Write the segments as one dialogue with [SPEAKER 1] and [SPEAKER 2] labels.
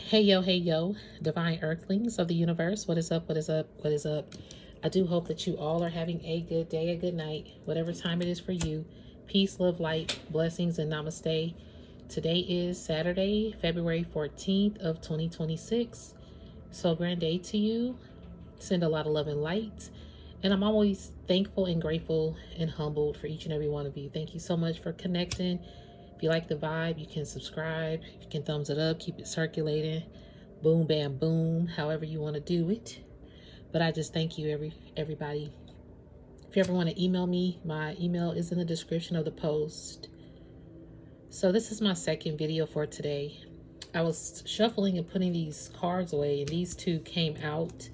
[SPEAKER 1] Hey yo, divine earthlings of the universe. What is up? What is up? What is up? I do hope that you all are having a good day, a good night, whatever time it is for you. Peace, love, light, blessings, and namaste. Today is Saturday, February 14th of 2026. So grand day to you. Send a lot of love and light. And I'm always thankful and grateful and humbled for each and every one of you. Thank you so much for connecting. If you like the vibe, you can subscribe. You can thumbs it up, keep it circulating. Boom, bam, boom, however you want to do it. But I just thank you, everybody. If you ever want to email me, my email is in the description of the post. So this is my second video for today. I was shuffling and putting these cards away, and these two came out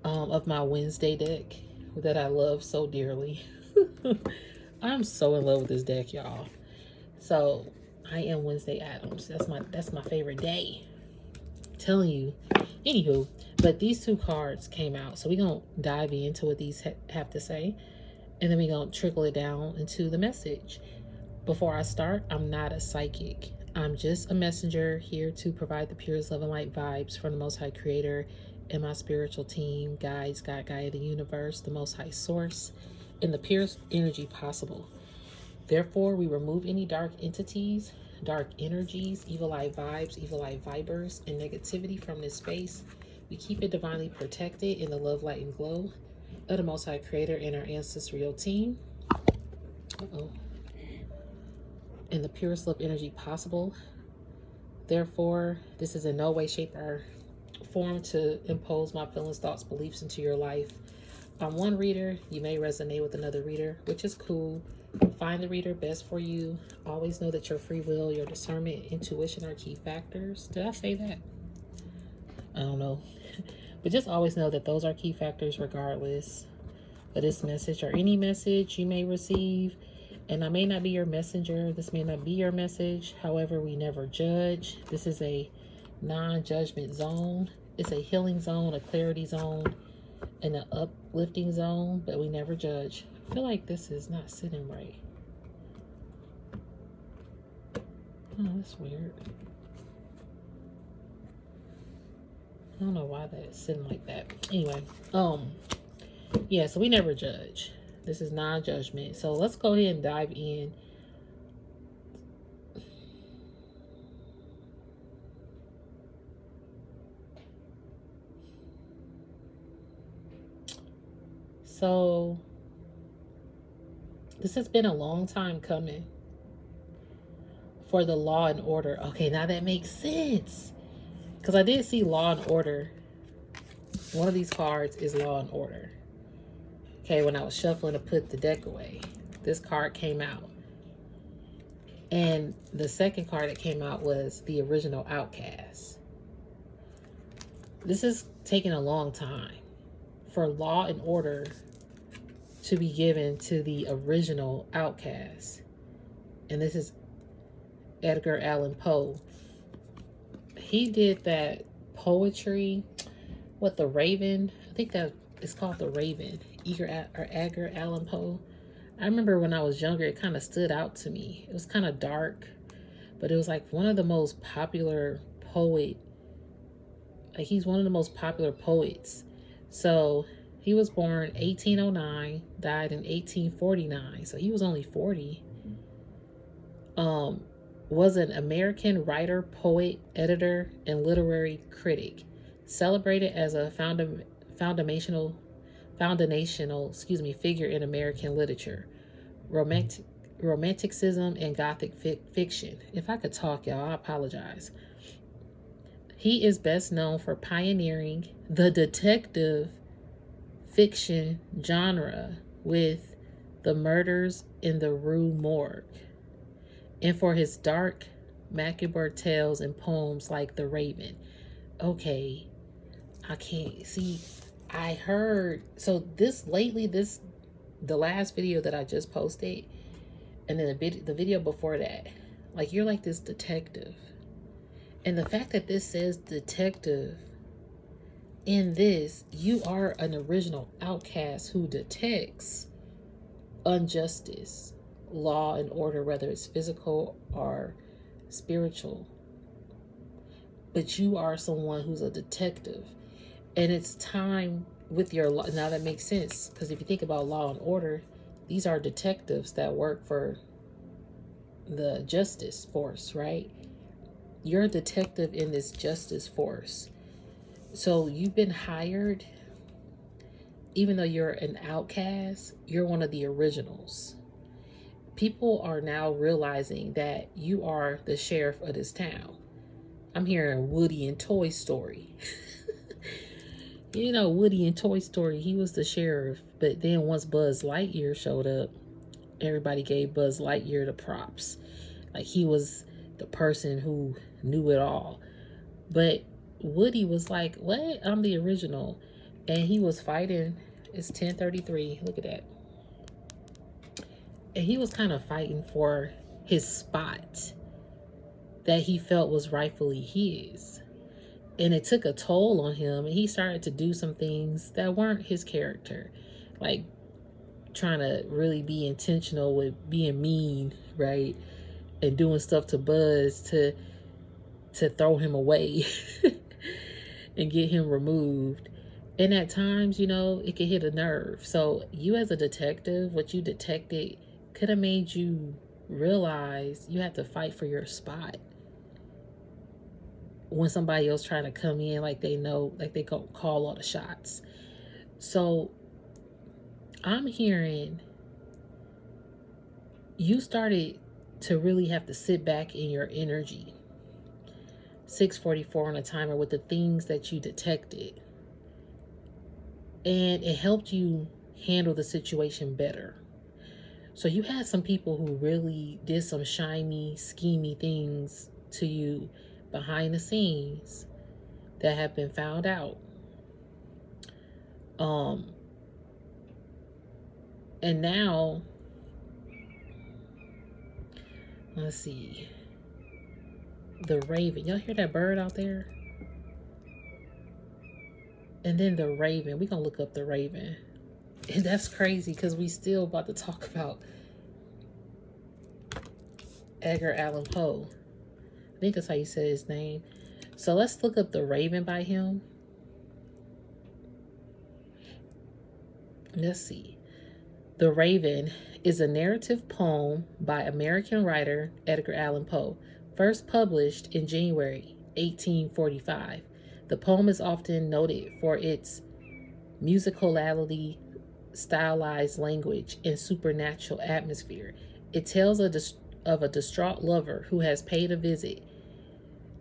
[SPEAKER 1] of my Wednesday deck that I love so dearly. I'm so in love with this deck, y'all. So I am Wednesday Adams. That's my favorite day. I'm telling you. Anywho, but these two cards came out, so we're gonna dive into what these have to say, and then we're gonna trickle it down into the message. Before I start, I'm not a psychic. I'm just a messenger here to provide the purest love and light vibes from the Most High Creator and my spiritual team, guides, God, Gaia, the universe, the Most High Source, in the purest energy possible. Therefore, we remove any dark entities, dark energies, evil eye vibes, evil eye vibers, and negativity from this space. We keep it divinely protected in the love, light, and glow of the Most High Creator and our ancestral team. In the purest love energy possible. Therefore, this is in no way, shape, or form to impose my feelings, thoughts, beliefs into your life. I'm one reader. You may resonate with another reader, which is cool. Find the reader best for you. Always know that your free will, your discernment, intuition are key factors. Did I say that? I don't know. But just always know that those are key factors regardless of this message or any message you may receive. And I may not be your messenger. This may not be your message. However, we never judge. This is a non-judgment zone. It's a healing zone, a clarity zone, and an uplifting zone, but we never judge. I feel like this is not sitting right. Oh, that's weird. I don't know why that's sitting like that. Anyway, yeah, so we never judge. This is non-judgment. So let's go ahead and dive in. So this has been a long time coming for the law and order. Okay, now that makes sense. Because I did see law and order. One of these cards is law and order. Okay, when I was shuffling to put the deck away, this card came out. And the second card that came out was the original Outcast. This is taking a long time for law and order to be given to the original Outcast. And this is Edgar Allan Poe. He did that poetry with the Raven. I think that it's called the Raven. Edgar Allan Poe. I remember when I was younger, it kind of stood out to me. It was kind of dark, but it was like one of the most popular poet. Like he's one of the most popular poets. So he was born 1809, died in 1849. So he was only 40. Was an American writer, poet, editor, and literary critic. Celebrated as a foundational figure in American literature, romanticism, and gothic fiction. If I could talk, y'all, I apologize. He is best known for pioneering the detective fiction genre with The Murders in the Rue Morgue, and for his dark, macabre tales and poems like The Raven. Okay, I can't see. I heard so the last video that I just posted, and then the video before that, like you're like this detective, and the fact that this says detective in this, you are an original outcast who detects injustice, law and order, whether it's physical or spiritual. but you are someone who's a detective. And it's time with your law. Now that makes sense, because if you think about law and order, these are detectives that work for the justice force, right? You're a detective in this justice force. So you've been hired, even though you're an outcast, you're one of the originals. People are now realizing that you are the sheriff of this town. I'm hearing Woody in Toy Story. You know, Woody in Toy Story, he was the sheriff. But then once Buzz Lightyear showed up, everybody gave Buzz Lightyear the props. Like he was the person who knew it all. But Woody was like, what? I'm the original. And he was fighting. It's 10:33. Look at that. And he was kind of fighting for his spot that he felt was rightfully his. And it took a toll on him, and he started to do some things that weren't his character, like trying to really be intentional with being mean, right, and doing stuff to Buzz to throw him away and get him removed. And at times, you know, it could hit a nerve. So you as a detective, what you detected could have made you realize you have to fight for your spot when somebody else trying to come in, like they know, like they go call all the shots. So I'm hearing you started to really have to sit back in your energy. 6:44 on a timer with the things that you detected, and it helped you handle the situation better. So you had some people who really did some shiny, schemy things to you behind the scenes that have been found out. Um, and now, let's see, the raven. Y'all hear that bird out there? And then the raven. We're gonna look up the raven. And that's crazy because we still about to talk about Edgar Allan Poe. I think that's how you say his name. So let's look up the raven by him. Let's see. The Raven is a narrative poem by American writer Edgar Allan Poe, first published in January 1845. The poem is often noted for its musicality, stylized language, and supernatural atmosphere. It tells of a distraught lover who has paid a visit,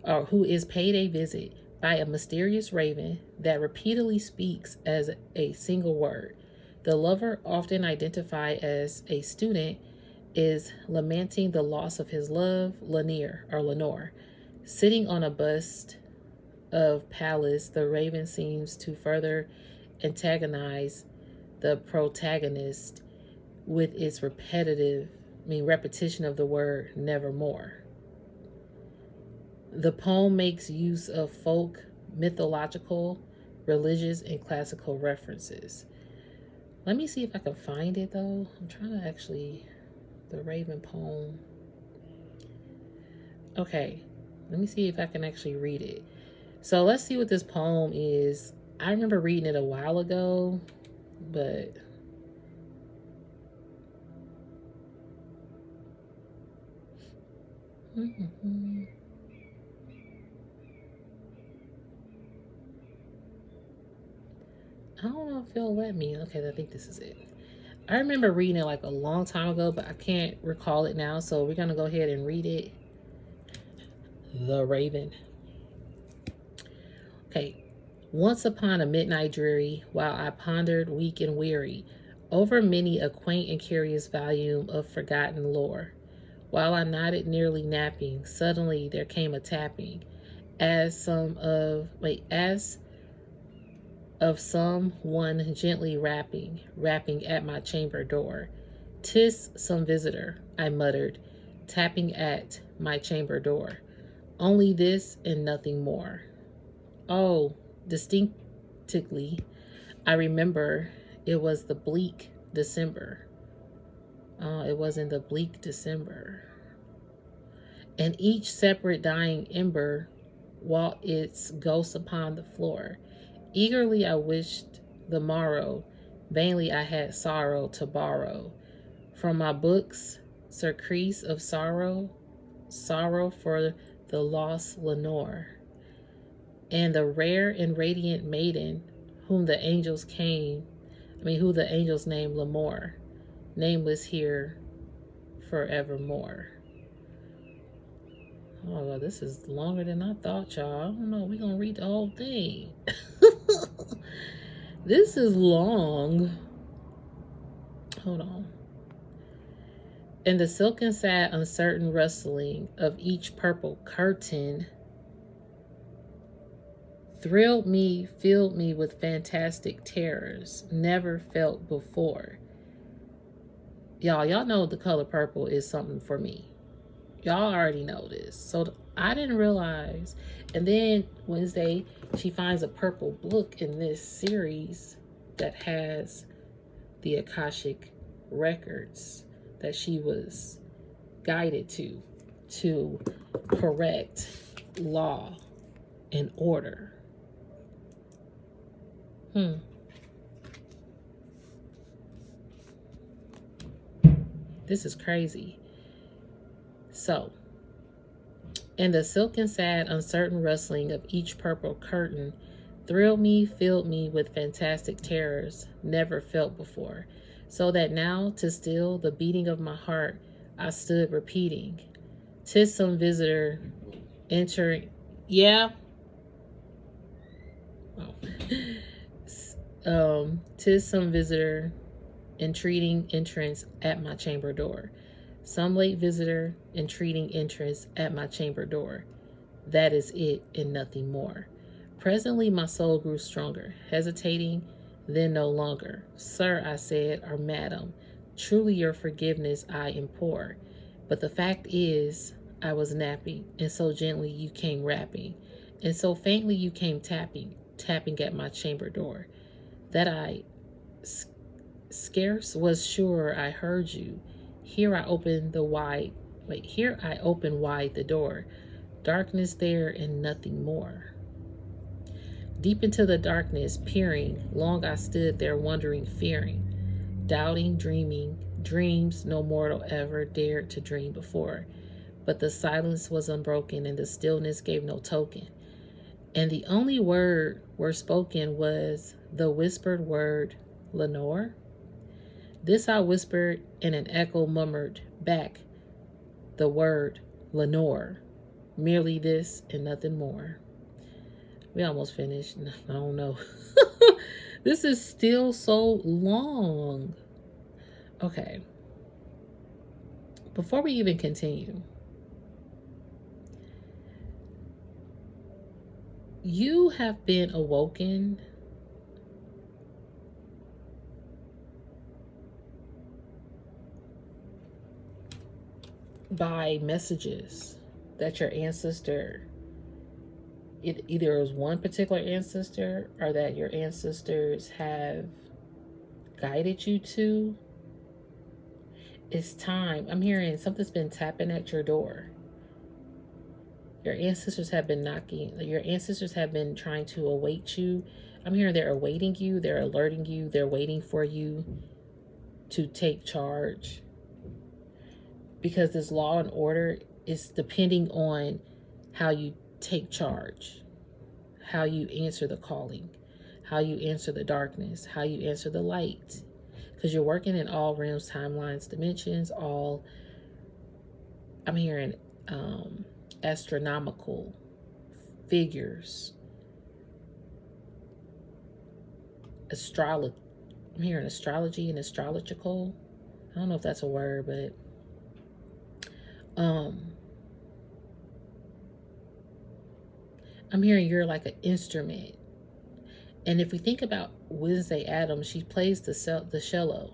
[SPEAKER 1] or who is paid a visit by a mysterious raven that repeatedly speaks as a single word. The lover, often identified as a student, is lamenting the loss of his love, Lanier or Lenore. Sitting on a bust of Pallas, the raven seems to further antagonize the protagonist with its repetition of the word nevermore. The poem makes use of folk, mythological, religious, and classical references. Let me see if I can find it though. I'm trying to actually, the Raven poem. Okay, let me see if I can actually read it. So let's see what this poem is. I remember reading it a while ago, but I don't know if it'll let me. Okay, I think this is it. I remember reading it like a long time ago, but I can't recall it now. So we're going to go ahead and read it. The Raven. Okay. Once upon a midnight dreary, while I pondered weak and weary over many a quaint and curious volume of forgotten lore, while I nodded nearly napping, suddenly there came a tapping, as of some one gently rapping at my chamber door. "'Tis some visitor," I muttered, tapping at my chamber door. "Only this and nothing more." Oh, distinctly, I remember it was the bleak December. It was in the bleak December. And each separate dying ember while its ghost upon the floor. Eagerly I wished the morrow, vainly I had sorrow to borrow. From my books, surcease of sorrow, sorrow for the lost Lenore, and the rare and radiant maiden whom the angels who the angels named Lamore, nameless here forevermore. Oh, this is longer than I thought, y'all. I don't know. We're going to read the whole thing. This is long. Hold on. And the silken sad uncertain rustling of each purple curtain thrilled me, filled me with fantastic terrors never felt before. Y'all know the color purple is something for me. Y'all already know this. So I didn't realize. And then Wednesday, she finds a purple book in this series that has the Akashic records that she was guided to correct law and order. This is crazy. So, and the silken sad uncertain rustling of each purple curtain thrilled me, filled me with fantastic terrors never felt before, so that now to still the beating of my heart I stood repeating, 'tis some visitor entering. Yeah. Oh. 'Tis some visitor entreating entrance at my chamber door. Some late visitor entreating entrance at my chamber door. That is it and nothing more. Presently my soul grew stronger, hesitating, then no longer. Sir, I said, or madam, truly your forgiveness I implore. But the fact is, I was napping, and so gently you came rapping, and so faintly you came tapping at my chamber door, that I scarce was sure I heard you. Here I opened wide the door. Darkness there and nothing more. Deep into the darkness, peering, long I stood there wondering, fearing, doubting, dreaming, dreams no mortal ever dared to dream before. But the silence was unbroken and the stillness gave no token. And the only word were spoken was the whispered word, Lenore. This I whispered, and an echo murmured back the word, Lenore. Merely this and nothing more. We almost finished. I don't know. This is still so long. Okay. Before we even continue, you have been awoken by messages that your ancestor, either is one particular ancestor or that your ancestors have guided you to. It's time. I'm hearing something's been tapping at your door. Your ancestors have been knocking. Your ancestors have been trying to await you. I'm hearing they're awaiting you. They're alerting you. They're waiting for you to take charge. Because this law and order is depending on how you take charge, how you answer the calling, how you answer the darkness, how you answer the light. Because you're working in all realms, timelines, dimensions, all, I'm hearing astronomical figures, astrology. I'm hearing astrology and astrological. I don't know if that's a word, but I'm hearing you're like an instrument. And if we think about Wednesday Addams, she plays the cello.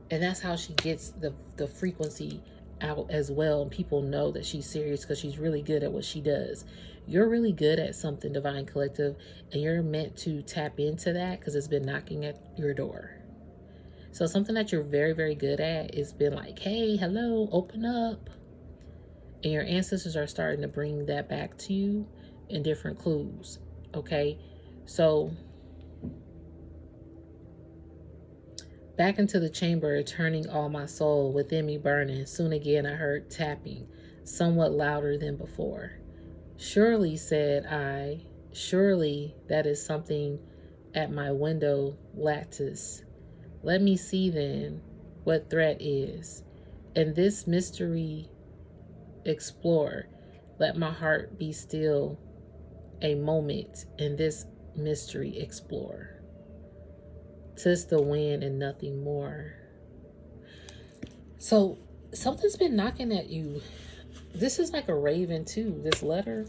[SPEAKER 1] And that's how she gets the frequency out as well. And people know that she's serious because she's really good at what she does. You're really good at something, Divine Collective, and you're meant to tap into that because it's been knocking at your door. So something that you're very, very good at is been like, hey, hello, open up. And your ancestors are starting to bring that back to you in different clues. Okay? So, back into the chamber, turning all my soul within me burning. Soon again I heard tapping, somewhat louder than before. Surely, said I, surely that is something at my window lattice. Let me see then what threat is. And this mystery explore. Let my heart be still a moment in this mystery explore. 'Tis the wind and nothing more. So something's been knocking at you. This is like a raven too. This letter,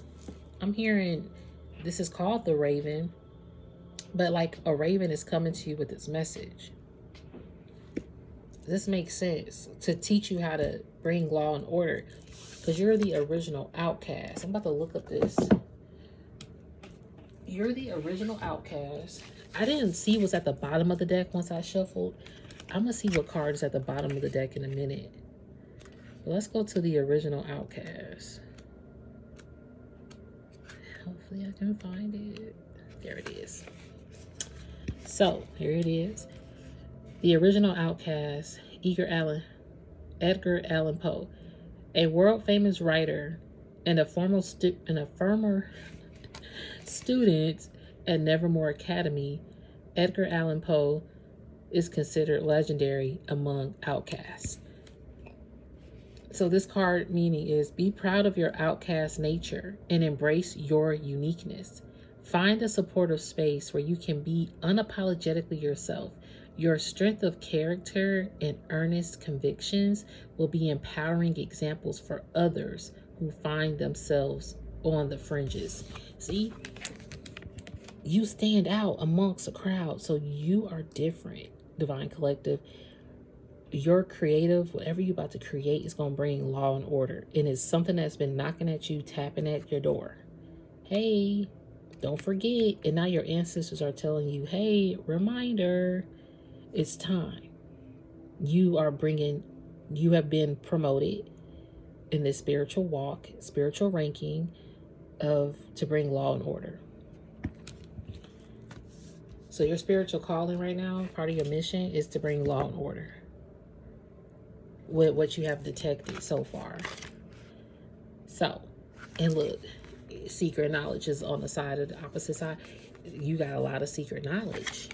[SPEAKER 1] I'm hearing this is called the raven, but like a raven is coming to you with its message. This makes sense to teach you how to bring law and order because you're the original outcast. I'm about to look up this. You're the original outcast. I didn't see what's at the bottom of the deck once I shuffled. I'm going to see what card is at the bottom of the deck in a minute. But let's go to the original outcast. Hopefully I can find it. There it is. So, here it is. The original outcast, Edgar Allan Poe, a world-famous writer and a former student at Nevermore Academy. Edgar Allan Poe is considered legendary among outcasts. So this card meaning is be proud of your outcast nature and embrace your uniqueness. Find a supportive space where you can be unapologetically yourself. Your strength of character and earnest convictions will be empowering examples for others who find themselves on the fringes. See? You stand out amongst a crowd, so you are different, Divine Collective. Your creative, whatever you're about to create is going to bring law and order. And it's something that's been knocking at you, tapping at your door. Hey, don't forget. And now your ancestors are telling you, hey, reminder, it's time. You have been promoted in this spiritual walk, spiritual ranking to bring law and order. So your spiritual calling right now, part of your mission is to bring law and order with what you have detected so far. So, and look, secret knowledge is on the side of the opposite side. You got a lot of secret knowledge.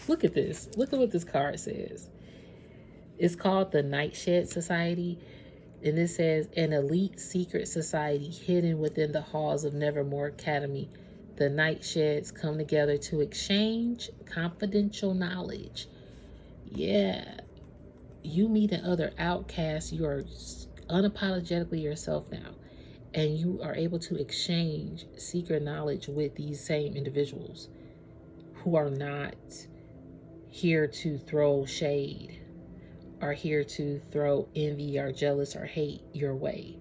[SPEAKER 1] Look at this. Look at what this card says. It's called the Nightshade Society. And it says an elite secret society hidden within the halls of Nevermore Academy. The Nightshades come together to exchange confidential knowledge. Yeah. You meeting other outcasts. You are unapologetically yourself now. And you are able to exchange secret knowledge with these same individuals who are not here to throw shade, are here to throw envy or jealous or hate your way,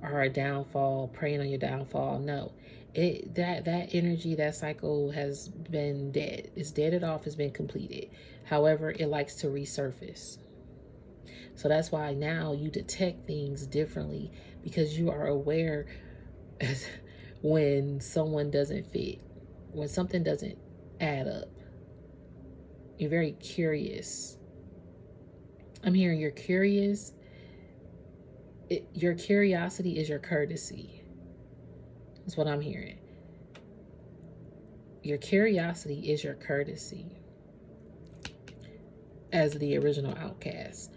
[SPEAKER 1] or a downfall, preying on your downfall. No, that energy, that cycle has been dead. It's deaded off, has been completed. However, it likes to resurface. So that's why now you detect things differently because you are aware when someone doesn't fit, when something doesn't add up. You're very curious. I'm hearing you're curious. Your curiosity is your courtesy. That's what I'm hearing. Your curiosity is your courtesy. As the original outcast,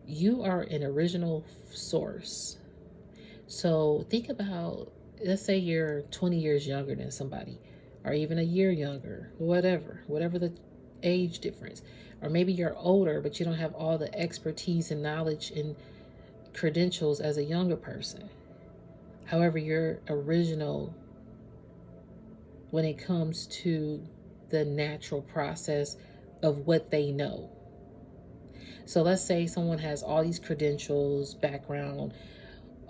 [SPEAKER 1] you are an original source. So think about, let's say you're 20 years younger than somebody, or even a year younger, whatever the age difference. Or maybe you're older, but you don't have all the expertise and knowledge and credentials as a younger person. However, you're original when it comes to the natural process of what they know. So let's say someone has all these credentials, background,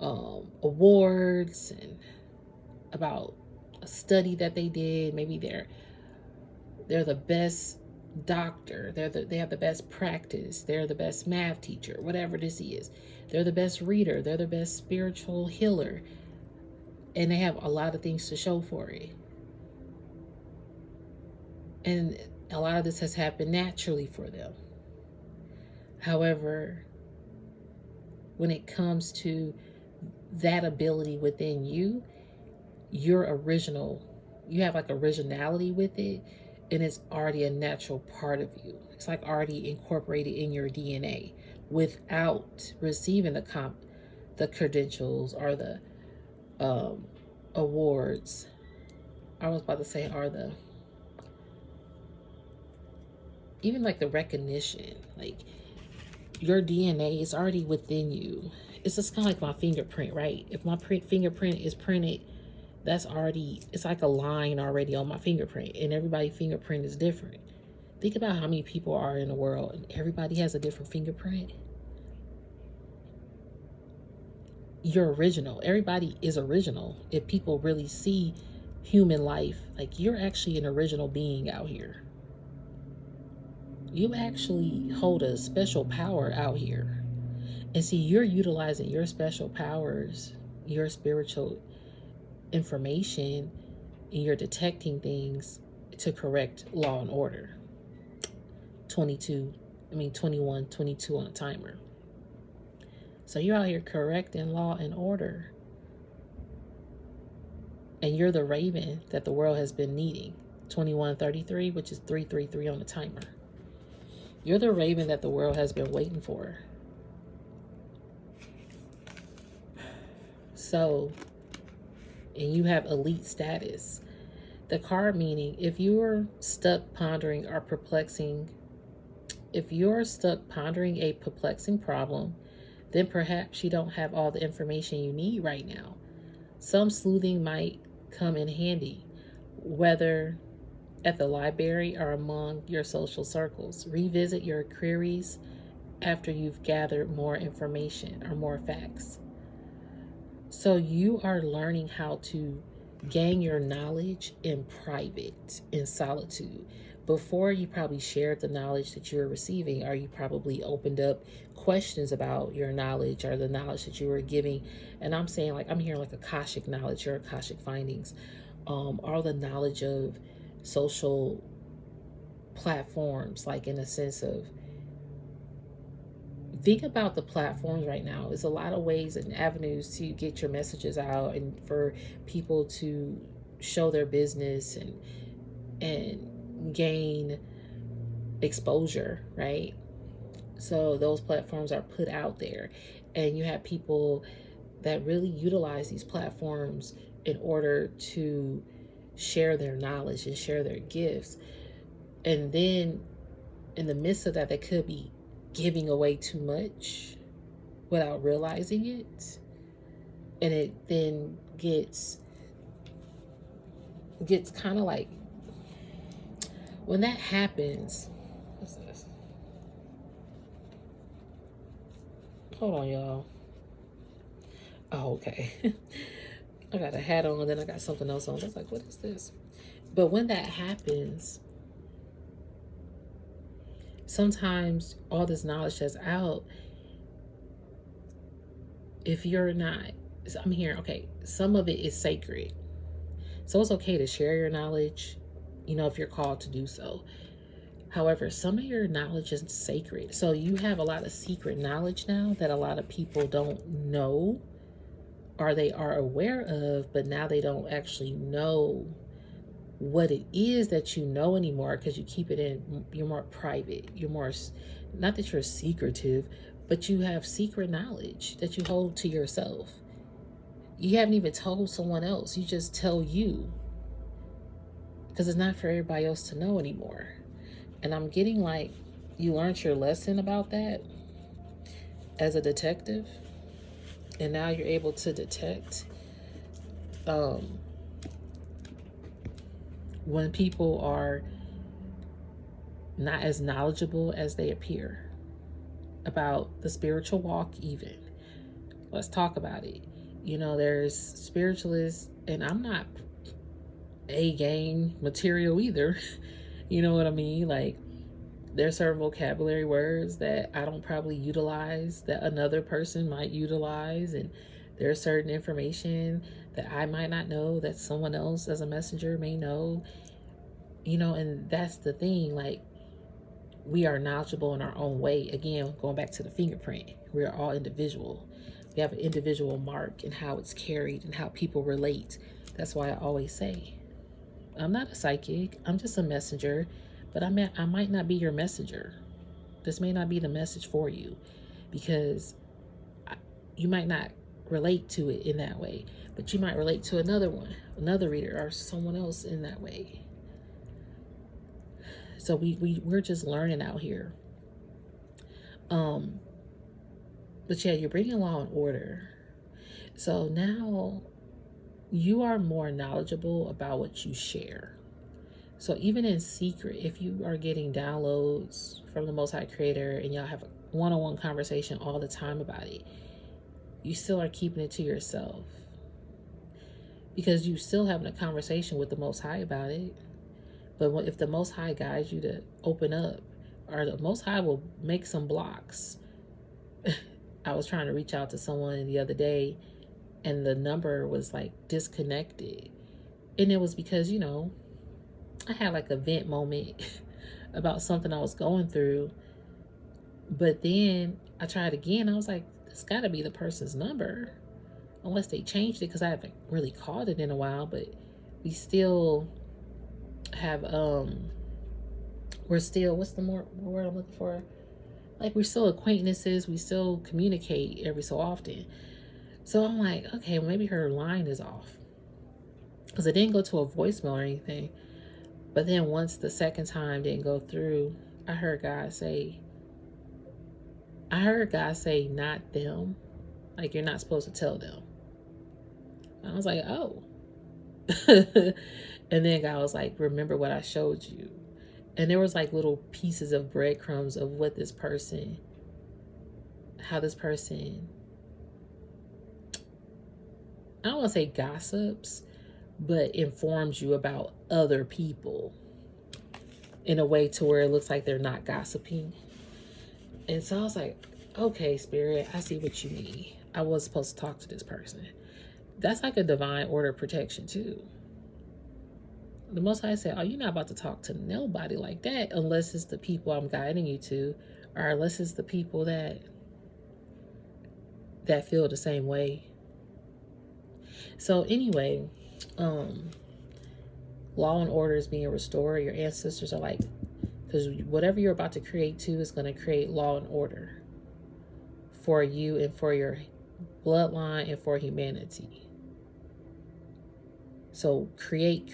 [SPEAKER 1] awards, and about a study that they did. Maybe they're the best doctor, they have the best practice, they're the best math teacher, whatever this is. They're the best reader, they're the best spiritual healer, and they have a lot of things to show for it. And a lot of this has happened naturally for them. However, when it comes to that ability within you, you're original. You have like originality with it, and it's already a natural part of you. It's like already incorporated in your DNA without receiving the credentials or the awards. I was about to say, are the even like the recognition. Like your DNA is already within you. It's just kind of like my fingerprint, right? If my fingerprint is printed, that's already, it's like a line already on my fingerprint, and everybody's fingerprint is different. Think about how many people are in the world, and everybody has a different fingerprint. You're original. Everybody is original. If people really see human life, like you're actually an original being out here. You actually hold a special power out here. And see, you're utilizing your special powers, your spiritual information, and you're detecting things to correct law and order. 21, 22 on a timer. So you're out here correcting law and order. And you're the raven that the world has been needing. 2133, which is 333 on the timer. You're the raven that the world has been waiting for. So, and you have elite status. The card meaning, if you're stuck pondering a perplexing problem, then perhaps you don't have all the information you need right now. Some sleuthing might come in handy, whether at the library or among your social circles. Revisit your queries after you've gathered more information or more facts. So you are learning how to gain your knowledge in private, in solitude. Before, you probably shared the knowledge that you were receiving, or you probably opened up questions about your knowledge or the knowledge that you were giving. And I'm saying, like, I'm hearing like Akashic knowledge, your Akashic findings, all the knowledge of social platforms, like in a sense of, think about the platforms right now. There's a lot of ways and avenues to get your messages out and for people to show their business and gain exposure, right? So those platforms are put out there, and you have people that really utilize these platforms in order to share their knowledge and share their gifts. And then in the midst of that, they could be giving away too much without realizing it. And it then gets kind of like, when that happens, what's this? Hold on, y'all. Oh, okay. I got a hat on, then I got something else on. I was like, what is this? But when that happens, sometimes all this knowledge that's out, if you're not, I'm hearing, okay, some of it is sacred. So it's okay to share your knowledge, if you're called to do so. However, some of your knowledge is sacred. So you have a lot of secret knowledge now that a lot of people don't know, or they are aware of, but now they don't actually know what it is that you know anymore, because you keep it in, you're more private. You're more, not that you're secretive, but you have secret knowledge that you hold to yourself. You haven't even told someone else. You just tell you, because it's not for everybody else to know anymore. And I'm getting like, you learned your lesson about that as a detective, and now you're able to detect when people are not as knowledgeable as they appear about the spiritual walk. Even, let's talk about it. There's spiritualists, and I'm not A game material either. You know what I mean? Like, There's certain vocabulary words that I don't probably utilize that another person might utilize, and there's certain information that I might not know that someone else as a messenger may know, and that's the thing. Like, we are knowledgeable in our own way. Again, going back to the fingerprint, we are all individual. We have an individual mark and how it's carried and how people relate. That's why I always say, I'm not a psychic. I'm just a messenger, but I might not be your messenger. This may not be the message for you, because you might not relate to it in that way, but you might relate to another reader, or someone else in that way. So we're just learning out here. But yeah, you're bringing law and order. So now you are more knowledgeable about what you share. So even in secret, if you are getting downloads from the Most High Creator and y'all have a one-on-one conversation all the time about it, you still are keeping it to yourself, because you still having a conversation with the Most High about it. But if the Most High guides you to open up, or the Most High will make some blocks. I was trying to reach out to someone the other day, and the number was like disconnected. And it was because, I had like a vent moment about something I was going through. But then I tried again. I was like, it's got to be the person's number, unless they changed it, because I haven't really called it in a while. But we still have we're still, what's the word I'm looking for, like, we're still acquaintances. We still communicate every so often. So I'm like, okay, well, maybe her line is off, because it didn't go to a voicemail or anything. But then once the second time didn't go through, I heard God say, not them. Like, you're not supposed to tell them. And I was like, oh. And then God was like, remember what I showed you. And there was like little pieces of breadcrumbs of how this person, I don't want to say gossips, but informs you about other people in a way to where it looks like they're not gossiping. And so I was like, okay, Spirit, I see what you mean. I was supposed to talk to this person. That's like a divine order protection too. The Most High said, oh, you're not about to talk to nobody like that, unless it's the people I'm guiding you to, or unless it's the people that feel the same way. So anyway, law and order is being restored. Your ancestors are like, because whatever you're about to create too is going to create law and order for you and for your bloodline and for humanity. So create.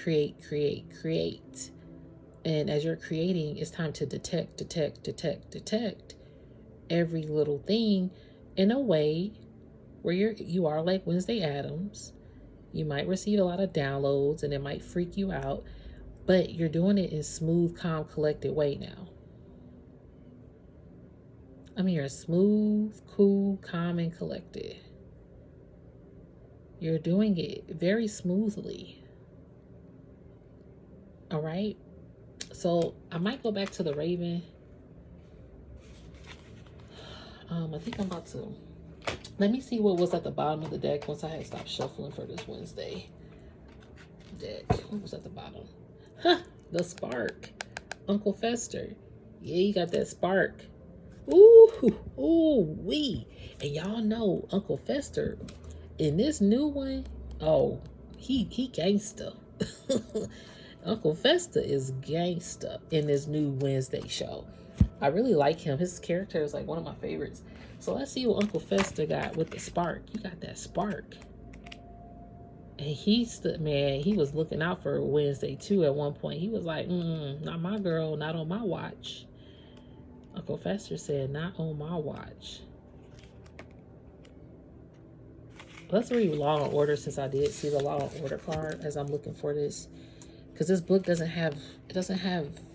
[SPEAKER 1] And as you're creating, it's time to detect every little thing in a way where you are like Wednesday Addams. You might receive a lot of downloads and it might freak you out, but you're doing it in smooth, calm, collected way now. I mean, you're smooth, cool, calm, and collected. You're doing it very smoothly. All right. So I might go back to the Raven. I think I'm about to. Let me see what was at the bottom of the deck once I had stopped shuffling for this Wednesday deck. What was at the bottom? Huh, the spark. Uncle Fester. Yeah, you got that spark. Ooh, wee. And y'all know Uncle Fester in this new one, oh, he gangsta. Uncle Fester is gangsta in this new Wednesday show. I really like him. His character is like one of my favorites. So let's see what Uncle Fester got with the spark. You got that spark. And he was looking out for Wednesday too at one point. He was like, not my girl, not on my watch. Uncle Fester said, not on my watch. Let's read Law and Order, since I did see the Law and Order card as I'm looking for this. Because this book doesn't have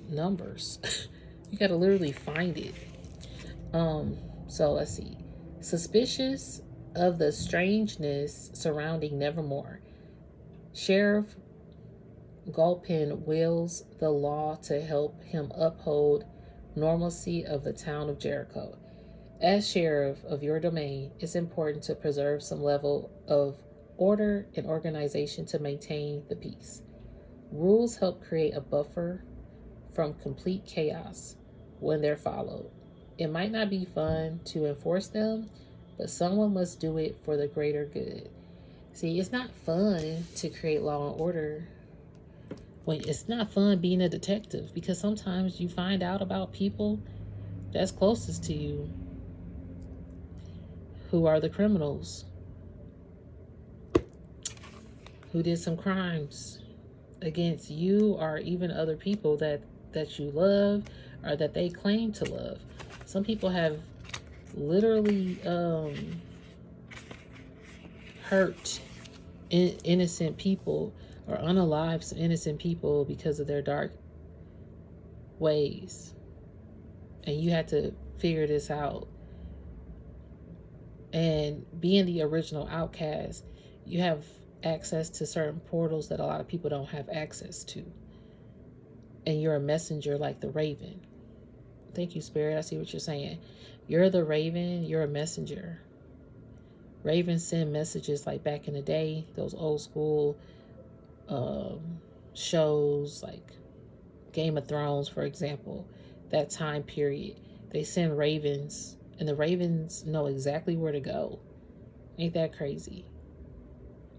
[SPEAKER 1] numbers. You got to literally find it. So let's see. Suspicious of the strangeness surrounding Nevermore, Sheriff Gulpin wills the law to help him uphold normalcy of the town of Jericho. As sheriff of your domain, it's important to preserve some level of order and organization to maintain the peace. Rules help create a buffer from complete chaos when they're followed. It might not be fun to enforce them, but someone must do it for the greater good. See, it's not fun to create law and order. When it's not fun being a detective, because sometimes you find out about people that's closest to you who are the criminals, who did some crimes against you or even other people that you love or that they claim to love. Some people have literally hurt innocent people or unalived some innocent people because of their dark ways. And you had to figure this out. And being the original Outcast, you have access to certain portals that a lot of people don't have access to. And you're a messenger like the raven. Thank you, Spirit. I see what you're saying. You're the raven. You're a messenger. Ravens send messages like back in the day, those old school shows like Game of Thrones, for example, that time period. They send ravens, and the ravens know exactly where to go. Ain't that crazy?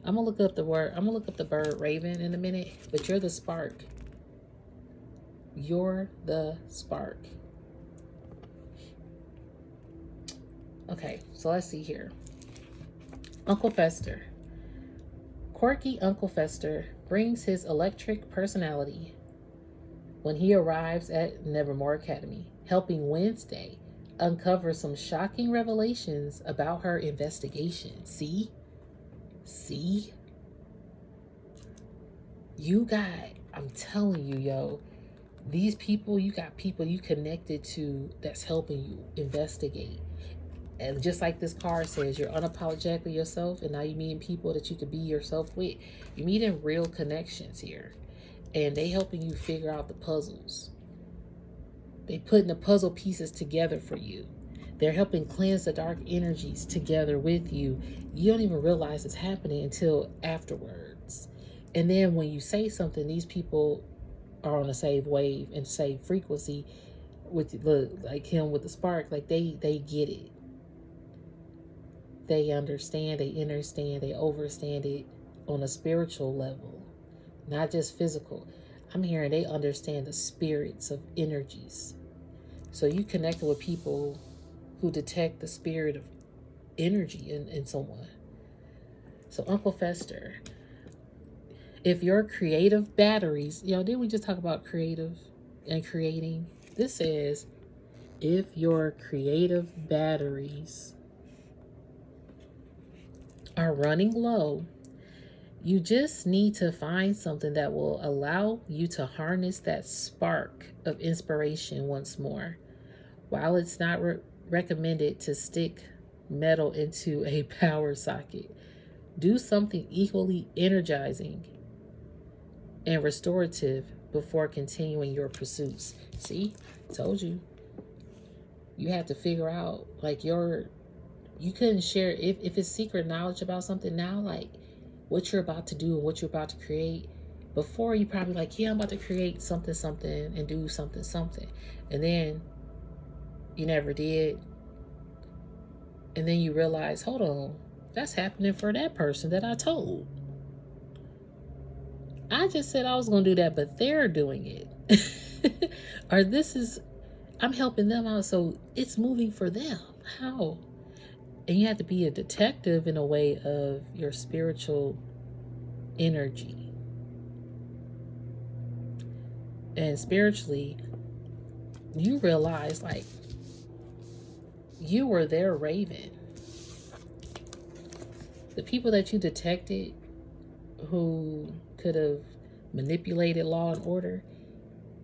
[SPEAKER 1] I'm gonna look up the bird raven in a minute, but you're the spark. You're the spark. Okay, so let's see here. Uncle Fester. Quirky Uncle Fester brings his electric personality when he arrives at Nevermore Academy, helping Wednesday uncover some shocking revelations about her investigation. See? I'm telling you, yo, these people, you got people you connected to that's helping you investigate. And just like this card says, you're unapologetically yourself, and now you're meeting people that you could be yourself with. You're meeting real connections here. And they helping you figure out the puzzles. They putting the puzzle pieces together for you. They're helping cleanse the dark energies together with you. You don't even realize it's happening until afterwards. And then when you say something, these people are on the same wave and same frequency with like him with the spark. Like they get it. They understand, they understand, they overstand it on a spiritual level, not just physical. I'm hearing they understand the spirits of energies. So you connecting with people who detect the spirit of energy in someone. So Uncle Fester, if your creative batteries, didn't we just talk about creative and creating? This says, if your creative batteries are running low, you just need to find something that will allow you to harness that spark of inspiration once more. While it's not recommended to stick metal into a power socket, do something equally energizing and restorative before continuing your pursuits. See, told you. You have to figure out like you couldn't share if it's secret knowledge about something now, like what you're about to do and what you're about to create. Before you probably like, yeah, I'm about to create something and do something. And then you never did. And then you realize, hold on, that's happening for that person that I told. I just said I was going to do that, but they're doing it. Or I'm helping them out, so it's moving for them. How? And you have to be a detective in a way of your spiritual energy. And spiritually, you realize like you were their raven. The people that you detected who could have manipulated law and order,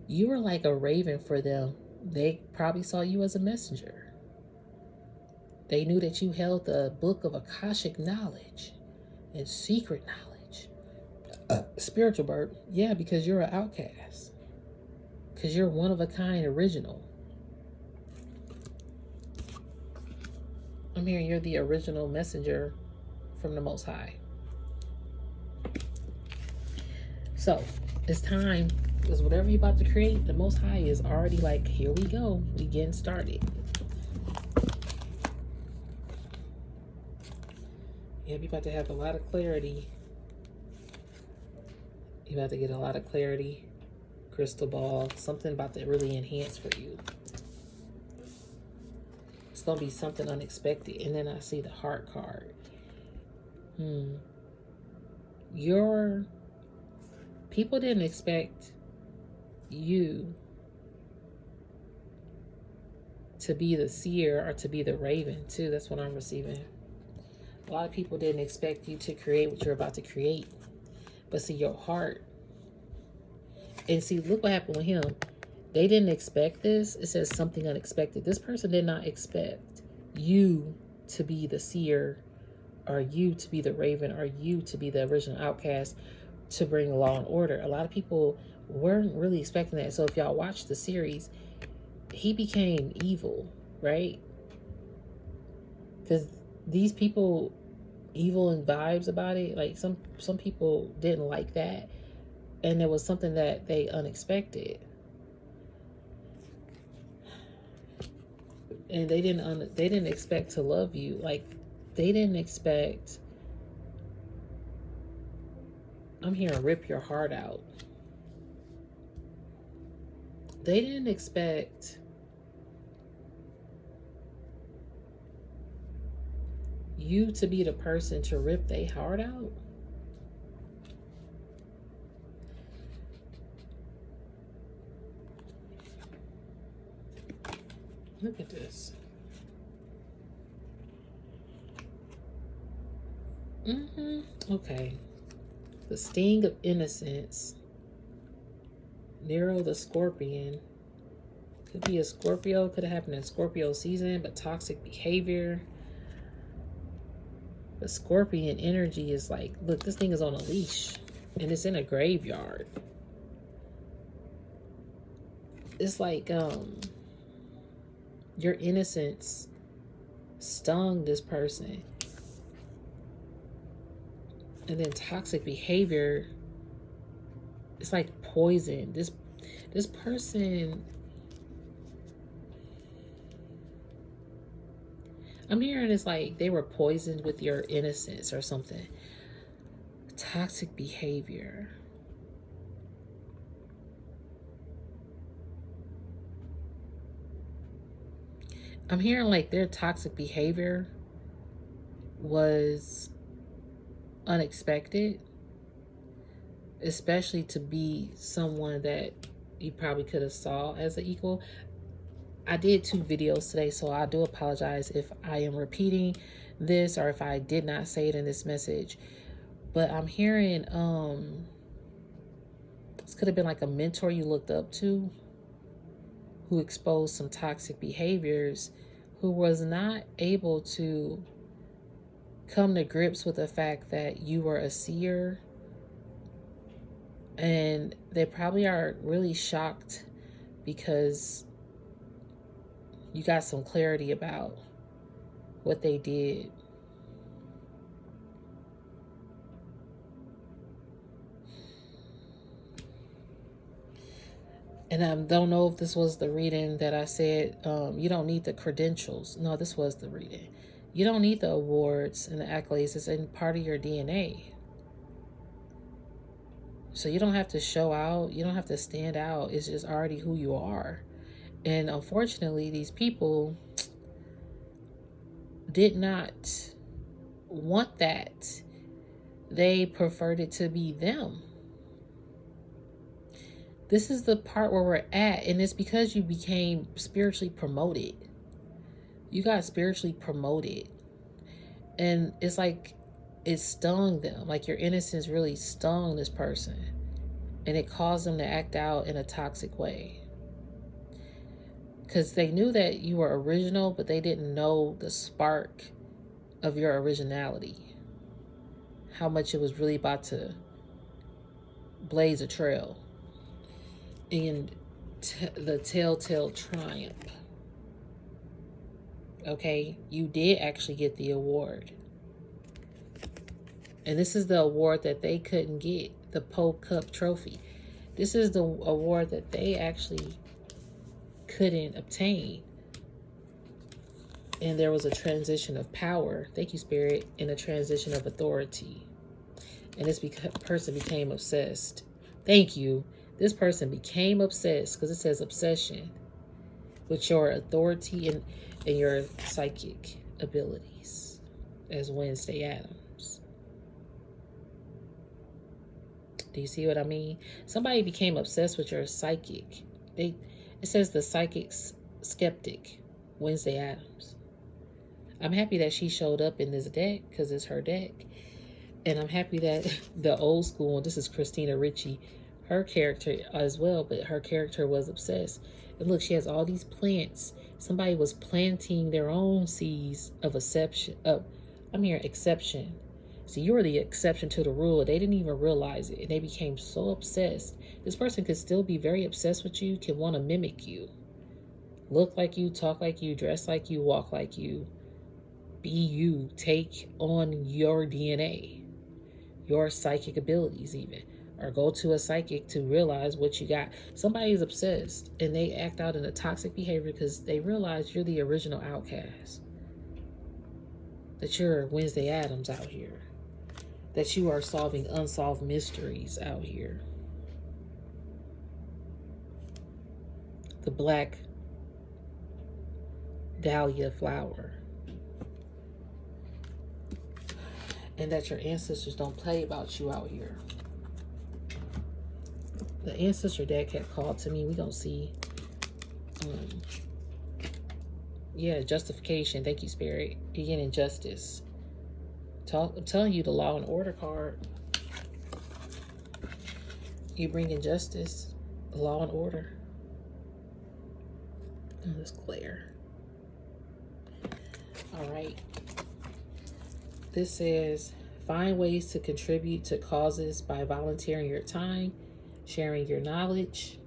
[SPEAKER 1] you were like a raven for them. They probably saw you as a messenger. They knew that you held the book of Akashic knowledge and secret knowledge. Spiritual bird. Yeah, because you're an outcast. Because you're one of a kind original. I'm hearing you're the original messenger from the Most High. So it's time, because whatever you're about to create, the Most High is already like, here we go. We getting started. Yeah, you're about to have a lot of clarity. You're about to get a lot of clarity. Crystal ball. Something about to really enhance for you. It's going to be something unexpected. And then I see the heart card. Your people didn't expect you to be the seer or to be the raven too. That's what I'm receiving. A lot of people didn't expect you to create what you're about to create. But see, your heart. And see, look what happened with him. They didn't expect this. It says something unexpected. This person did not expect you to be the seer, or you to be the raven, or you to be the original outcast to bring law and order. A lot of people weren't really expecting that. So if y'all watch the series, he became evil, right? Because these people, evil in vibes about it. Like some people didn't like that, and there was something that they unexpected, and they didn't expect to love you. Like they didn't expect. I'm hearing rip your heart out. They didn't expect you to be the person to rip their heart out. Look at this. Okay. The sting of innocence. Nero the Scorpion. Could be a Scorpio. Could have happened in Scorpio season, but toxic behavior. The Scorpion energy is like, look, this thing is on a leash. And it's in a graveyard. It's like your innocence stung this person. And then toxic behavior, it's like poison. This person, I'm hearing it's like they were poisoned with your innocence or something. Toxic behavior. I'm hearing like their toxic behavior was unexpected, especially to be someone that you probably could have saw as an equal. I did 2 videos today, so I do apologize if I am repeating this or if I did not say it in this message. But I'm hearing this could have been like a mentor you looked up to who exposed some toxic behaviors, who was not able to come to grips with the fact that you were a seer. And they probably are really shocked because you got some clarity about what they did. And I don't know if this was the reading that I said, you don't need the credentials. No, this was the reading. You don't need the awards and the accolades. It's in part of your DNA. So you don't have to show out. You don't have to stand out. It's just already who you are. And unfortunately, these people did not want that. They preferred it to be them. This is the part where we're at, and it's because you became spiritually promoted. You got spiritually promoted. And it's like it stung them. Like your innocence really stung this person. And it caused them to act out in a toxic way. Because they knew that you were original, but they didn't know the spark of your originality. How much it was really about to blaze a trail. And the telltale triumph Okay, you did actually get the award. And this is the award that they couldn't get, the Pope Cup trophy. This is the award that they actually couldn't obtain. And there was a transition of power, thank you, Spirit, and a transition of authority. And this person became obsessed. Thank you. This person became obsessed, because it says obsession, with your authority and your psychic abilities as Wednesday Addams. Do you see what I mean? Somebody became obsessed with your psychic. It says the psychic skeptic, Wednesday Addams. I'm happy that she showed up in this deck because it's her deck. And I'm happy that the old school, this is Christina Ricci, her character as well, but her character was obsessed. And look, she has all these plants. Somebody was planting their own seeds of exception. Exception. So you were the exception to the rule. They didn't even realize it. And they became so obsessed. This person could still be very obsessed with you, can want to mimic you. Look like you, talk like you, dress like you, walk like you. Be you. Take on your DNA. Your psychic abilities even. Or go to a psychic to realize what you got. Somebody is obsessed and they act out in a toxic behavior because they realize you're the original outcast. That you're Wednesday Addams out here. That you are solving unsolved mysteries out here. The black dahlia flower. And that your ancestors don't play about you out here. The ancestor deck had called to me. We don't see. Justification. Thank you, Spirit. You're getting justice. I'm telling you, the law and order card. You bring in justice, law and order. Oh, it's clear. All right. This says, find ways to contribute to causes by volunteering your time, sharing your knowledge,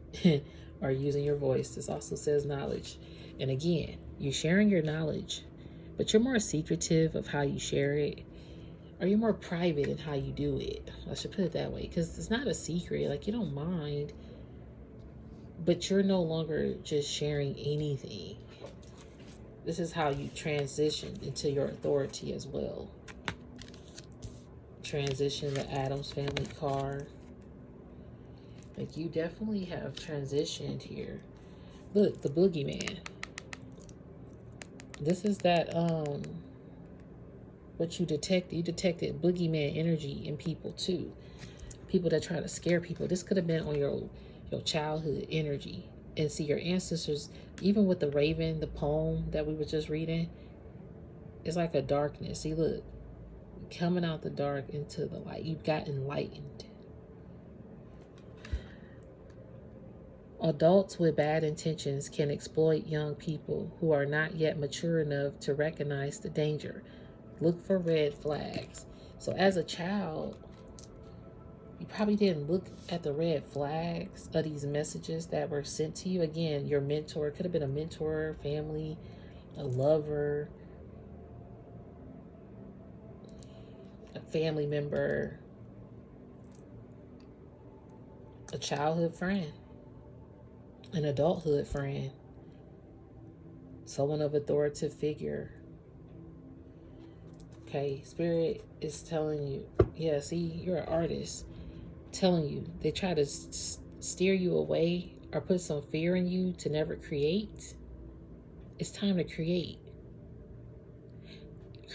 [SPEAKER 1] or using your voice. This also says knowledge. And again, you're sharing your knowledge, but you're more secretive of how you share it, or you're more private in how you do it. I should put it that way, because it's not a secret. Like, you don't mind, but you're no longer just sharing anything. This is how you transition into your authority as well. Transition the Addams family card. Like, you definitely have transitioned here. Look, the boogeyman. This is that, what you detected. You detected boogeyman energy in people too. People that try to scare people. This could have been on your childhood energy. And see, your ancestors, even with the raven, the poem that we were just reading, it's like a darkness. See, look, coming out the dark into the light. You got enlightened. Adults with bad intentions can exploit young people who are not yet mature enough to recognize the danger. Look for red flags. So as a child, you probably didn't look at the red flags of these messages that were sent to you. Again, your mentor, could have been a mentor, family, a lover, a family member, a childhood friend, an adulthood friend, someone of authoritative figure. Okay, Spirit is telling you, yeah, see, you're an artist. Telling you, they try to steer you away or put some fear in you to never create. It's time to create.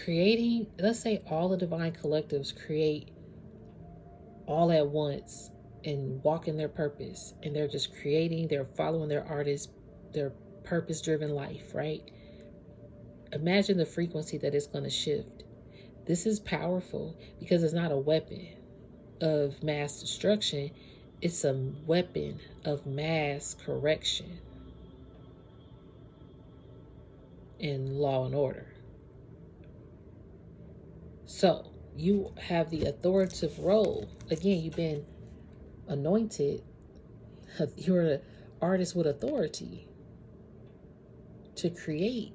[SPEAKER 1] Creating, let's say all the divine collectives create all at once and walk in their purpose, and they're just creating, they're following their artist, their purpose-driven life, right? Imagine the frequency that it's going to shift. This is powerful because it's not a weapon of mass destruction. It's a weapon of mass correction in law and order. So you have the authoritative role. Again, you've been anointed. You're an artist with authority to create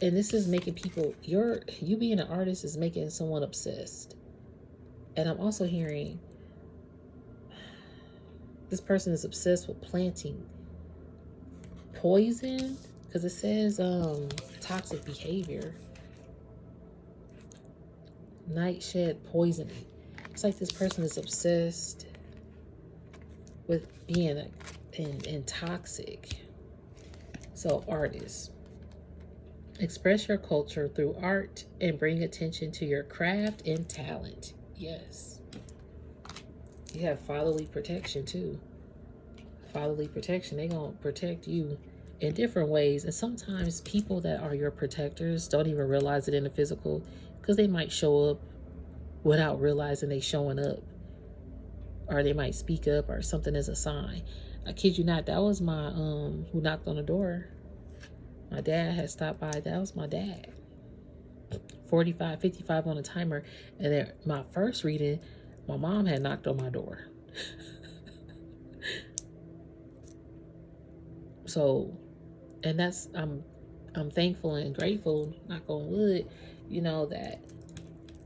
[SPEAKER 1] And this is making people, you being an artist is making someone obsessed. And I'm also hearing this person is obsessed with planting poison, because it says toxic behavior, nightshade poisoning. It's like this person is obsessed with being and toxic. So artists, express your culture through art and bring attention to your craft and talent. Yes. You have fatherly protection too. Fatherly protection, they're going to protect you in different ways. And sometimes people that are your protectors don't even realize it in the physical, because they might show up without realizing they showing up, or they might speak up or something as a sign. I kid you not, that was my who knocked on the door. My dad had stopped by. That was my dad. 45, 55 on a timer. And then my first reading, my mom had knocked on my door. So, and that's, I'm thankful and grateful, knock on wood, you know, that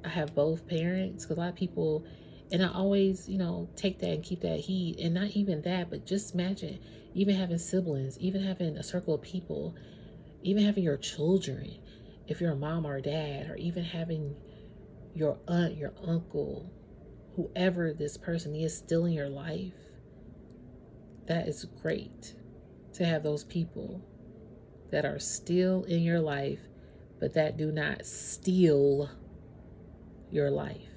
[SPEAKER 1] I have both parents. Because a lot of people, and I always, you know, take that and keep that heat. And not even that, but just imagine even having siblings, even having a circle of people, even having your children, if you're a mom or a dad, or even having your aunt, your uncle, whoever this person is still in your life. That is great to have those people that are still in your life, but that do not steal your life.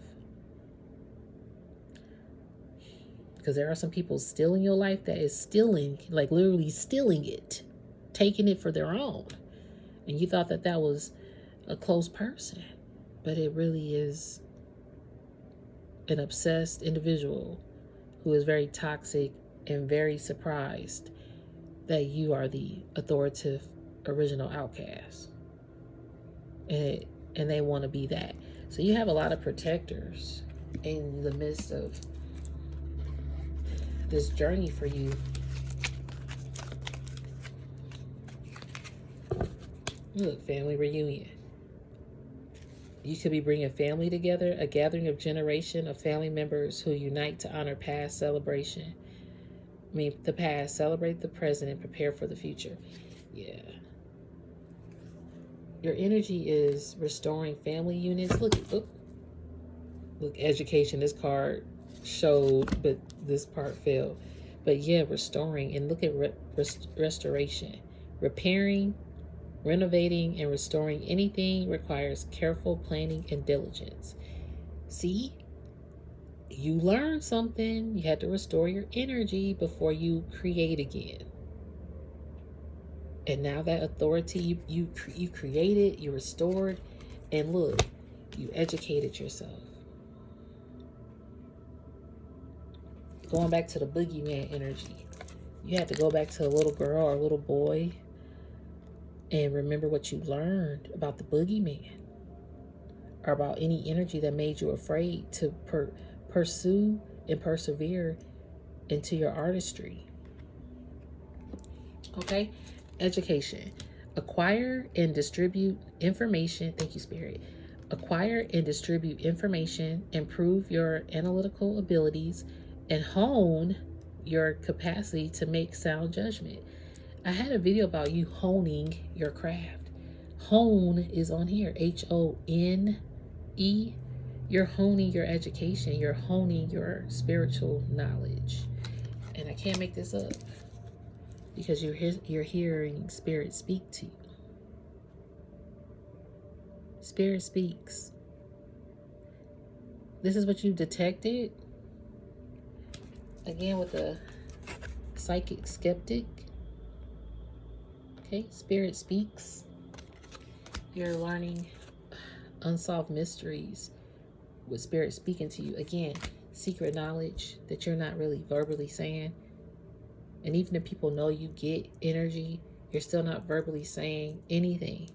[SPEAKER 1] Because there are some people still in your life that is stealing, like literally stealing it, taking it for their own. And you thought that that was a close person, but it really is an obsessed individual who is very toxic and very surprised that you are the authoritative original outcast. And they want to be that. So you have a lot of protectors in the midst of this journey for you. Look, family reunion. You could be bringing family together, a gathering of generation of family members who unite to honor past celebration. I mean, the past, celebrate the present, and prepare for the future. Yeah. Your energy is restoring family units. Look, education. This card showed, but this part failed. But yeah, restoring. And look at restoration. Repairing, renovating, and restoring anything requires careful planning and diligence. See? You learned something. You had to restore your energy before you create again. And now that authority, you created, you restored, and look, you educated yourself. Going back to the boogeyman energy, you had to go back to a little girl or a little boy and remember what you learned about the boogeyman, or about any energy that made you afraid to pursue and persevere into your artistry. Okay? Education. Acquire and distribute information. Thank you, Spirit. Acquire and distribute information, improve your analytical abilities, and hone your capacity to make sound judgment. I had a video about you honing your craft. Hone is on here. HONE. You're honing your education. You're honing your spiritual knowledge. And I can't make this up, because you're hearing Spirit speak to you. Spirit speaks. This is what you've detected. Again, with the psychic skeptic. Okay, Spirit speaks. You're learning unsolved mysteries with Spirit speaking to you. Again, secret knowledge that you're not really verbally saying. And even if people know you get energy, you're still not verbally saying anything.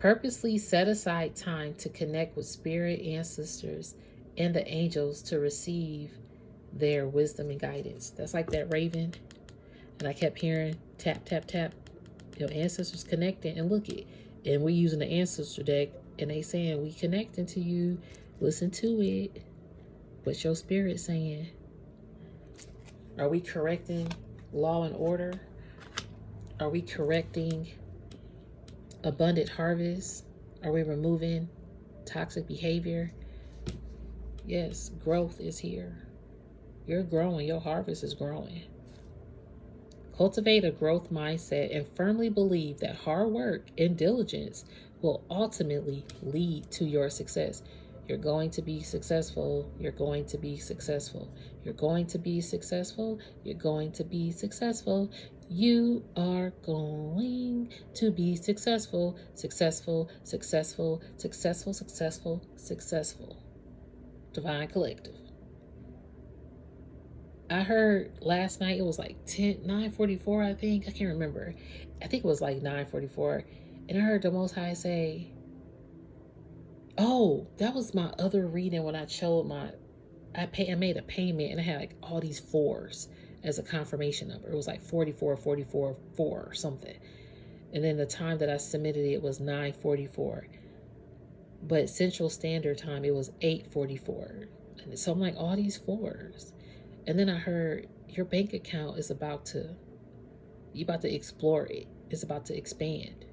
[SPEAKER 1] Purposely set aside time to connect with spirit ancestors and the angels to receive their wisdom and guidance. That's like that raven. And I kept hearing tap, tap, tap. Your ancestors connecting, and look it. And we using the ancestor deck, and they saying we connecting to you. Listen to it. What's your spirit saying? Are we correcting law and order? Are we correcting abundant harvest? Are we removing toxic behavior? Yes, growth is here. You're growing. Your harvest is growing. Cultivate a growth mindset and firmly believe that hard work and diligence will ultimately lead to your success. You're going to be successful. You're going to be successful. You're going to be successful. You're going to be successful. You are going to be successful, successful, successful, successful, successful, successful. Divine Collective. I heard last night, it was like 9:44, I think. I can't remember. I think it was like 9:44. And I heard the Most High say, oh, that was my other reading when I showed I made a payment and I had like all these fours as a confirmation number. It was like 44, 44, 4 or something. And then the time that I submitted it was 9:44. But Central Standard Time, it was 8:44. And so I'm like, all these fours. And then I heard your bank account is you're about to explore it. It's about to expand.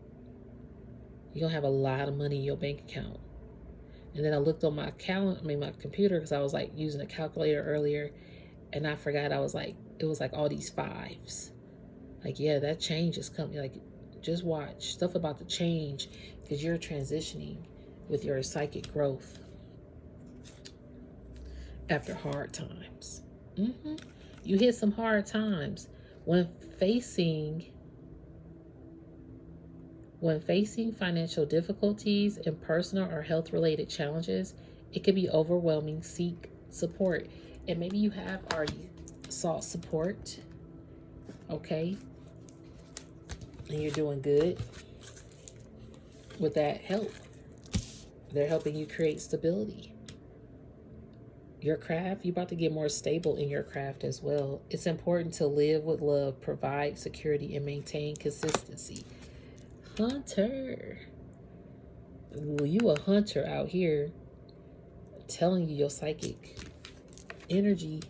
[SPEAKER 1] You're going to have a lot of money in your bank account. And then I looked on my computer, because I was like using a calculator earlier, and I forgot it was like all these fives. Like, yeah, that change is coming. Like, just watch. Stuff about to change because you're transitioning with your psychic growth after hard times. You hit some hard times when facing financial difficulties and personal or health related challenges. It could be overwhelming. Seek support, and maybe you have already sought support, okay, and you're doing good with that help. They're helping you create stability. Your craft, you're about to get more stable in your craft as well. It's important to live with love, provide security, and maintain consistency. Hunter. You a hunter out here. I'm telling you, your psychic energy,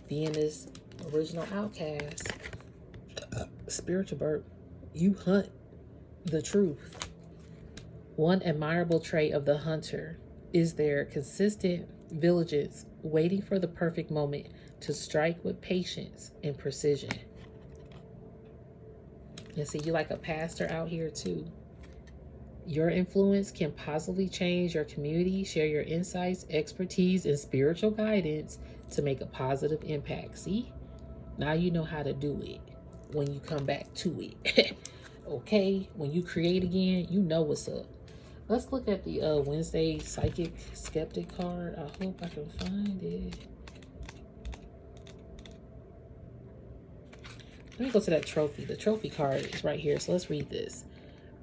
[SPEAKER 1] being this original outcast, spiritual bird, you hunt the truth. One admirable trait of the hunter is their consistent vigilance, waiting for the perfect moment to strike with patience and precision. And see, you like a pastor out here too. Your influence can positively change your community. Share your insights, expertise, and spiritual guidance to make a positive impact. See, now you know how to do it when you come back to it. Okay, when you create again, you know what's up. Let's look at the Wednesday Psychic Skeptic card. I hope I can find it. Let me go to that trophy. The trophy card is right here, so let's read this.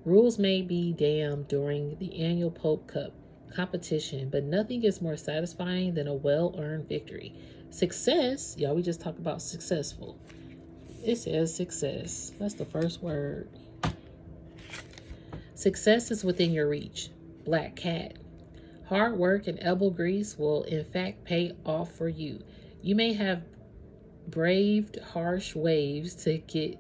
[SPEAKER 1] Rules may be damned during the annual Pope Cup competition, but nothing is more satisfying than a well-earned victory. Success, y'all, we just talked about successful. It says success. That's the first word. Success is within your reach. Black cat. Hard work and elbow grease will in fact pay off for you. You may have braved harsh waves to get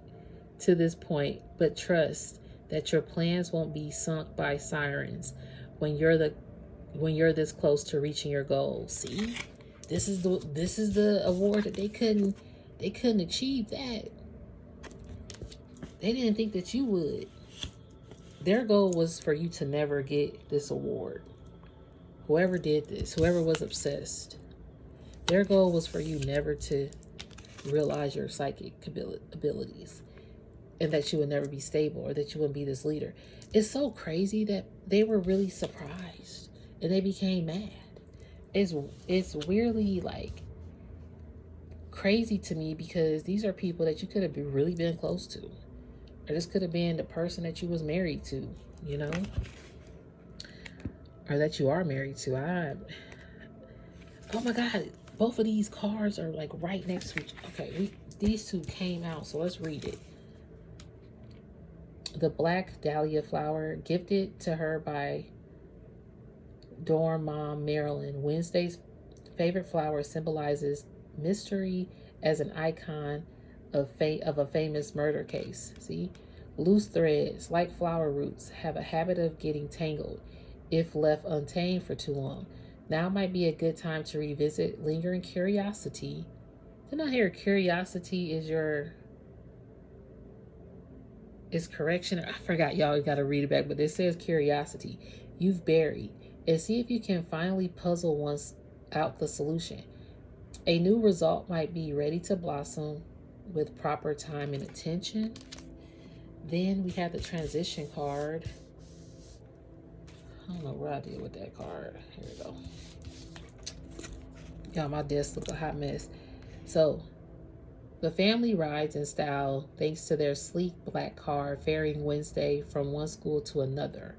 [SPEAKER 1] to this point, but trust that your plans won't be sunk by sirens when you're this close to reaching your goal. See? This is the award that they couldn't achieve that. They didn't think that you would. Their goal was for you to never get this award. Whoever did this, whoever was obsessed, their goal was for you never to realize your psychic abilities, and that you would never be stable, or that you wouldn't be this leader. It's so crazy that they were really surprised and they became mad. It's weirdly like crazy to me, because these are people that you could have really been close to. Or this could have been the person that you was married to, you know? Or that you are married to. Oh my God. Both of these cards are like right next to each other. Okay, these two came out, so let's read it. The black dahlia flower, gifted to her by dorm mom Marilyn. Wednesday's favorite flower symbolizes mystery as an icon of a famous murder case. See? Loose threads, like flower roots, have a habit of getting tangled if left untamed for too long. Now might be a good time to revisit lingering curiosity. Then I hear curiosity is correction. I forgot, y'all. You got to read it back, but it says curiosity you've buried, and see if you can finally puzzle once out the solution. A new result might be ready to blossom with proper time and attention. Then we have the transition card. I don't know what I did with that card. Here we go. Y'all, my desk looks a hot mess. So, the family rides in style thanks to their sleek black car ferrying Wednesday from one school to another.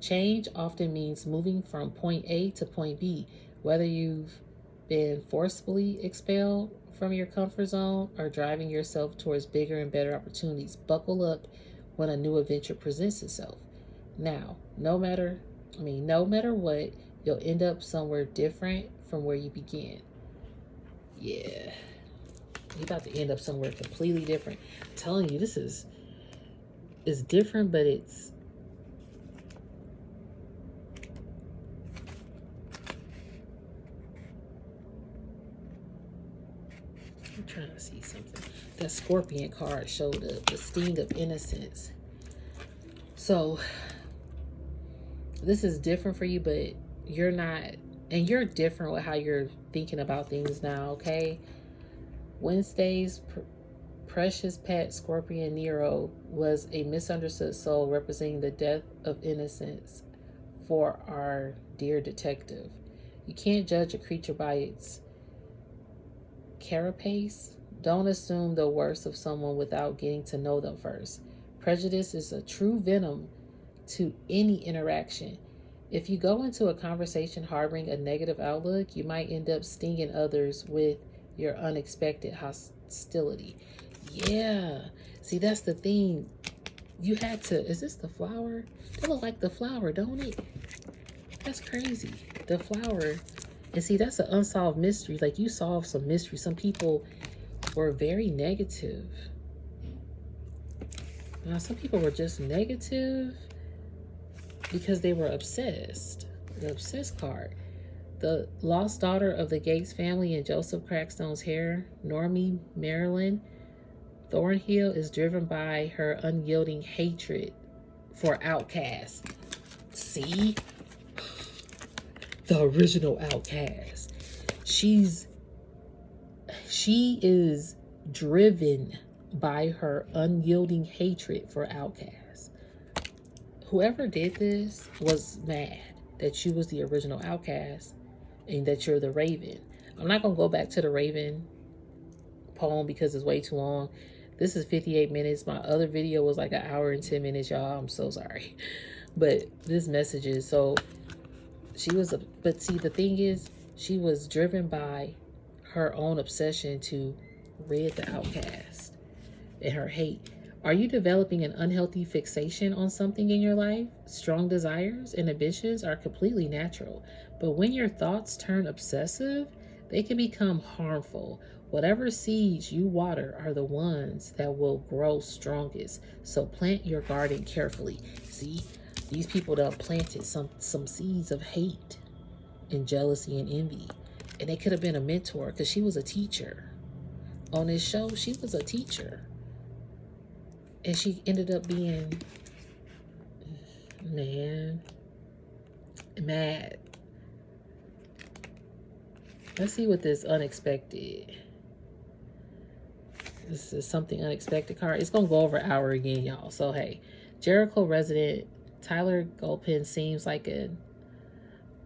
[SPEAKER 1] Change often means moving from point A to point B, whether you've been forcibly expelled from your comfort zone or driving yourself towards bigger and better opportunities. Buckle up when a new adventure presents itself. Now, no matter what, you'll end up somewhere different from where you began. Yeah. You're about to end up somewhere completely different. I'm telling you, this is different, but it's I'm trying to see something. That Scorpion card showed up, the sting of innocence. So this is different for you, but you're not, and you're different with how you're thinking about things now, okay? Wednesday's precious pet Scorpion Nero was a misunderstood soul representing the death of innocence for our dear detective. You can't judge a creature by its carapace. Don't assume the worst of someone without getting to know them first. Prejudice is a true venom to any interaction. If you go into a conversation harboring a negative outlook, you might end up stinging others with your unexpected hostility. Yeah. See, that's the thing. You had to, is this the flower? They look like the flower, don't it? That's crazy. The flower. And see, that's an unsolved mystery. Like, you solved some mystery. Some people were very negative. Now, some people were just negative because they were obsessed. The obsessed card. The lost daughter of the Gates family and Joseph Crackstone's hair, Normie Marilyn Thornhill, is driven by her unyielding hatred for Outcast. See? The original Outcast. She is driven by her unyielding hatred for Outcast. Whoever did this was mad that you was the original Outcast and that you're the Raven. I'm not going to go back to the Raven poem because it's way too long. This is 58 minutes. My other video was like an hour and 10 minutes, y'all. I'm so sorry. But this message is, so but see, the thing is, she was driven by her own obsession to rid the Outcast and her hate. Are you developing an unhealthy fixation on something in your life? Strong desires and ambitions are completely natural, but when your thoughts turn obsessive, they can become harmful. Whatever seeds you water are the ones that will grow strongest. So plant your garden carefully. See, these people that planted some seeds of hate and jealousy and envy. And they could have been a mentor because she was a teacher. On this show, she was a teacher. And she ended up being, mad. Let's see what this unexpected. This is something unexpected card. It's going to go over an hour again, y'all. So, hey, Jericho resident Tyler Gulpin seems like an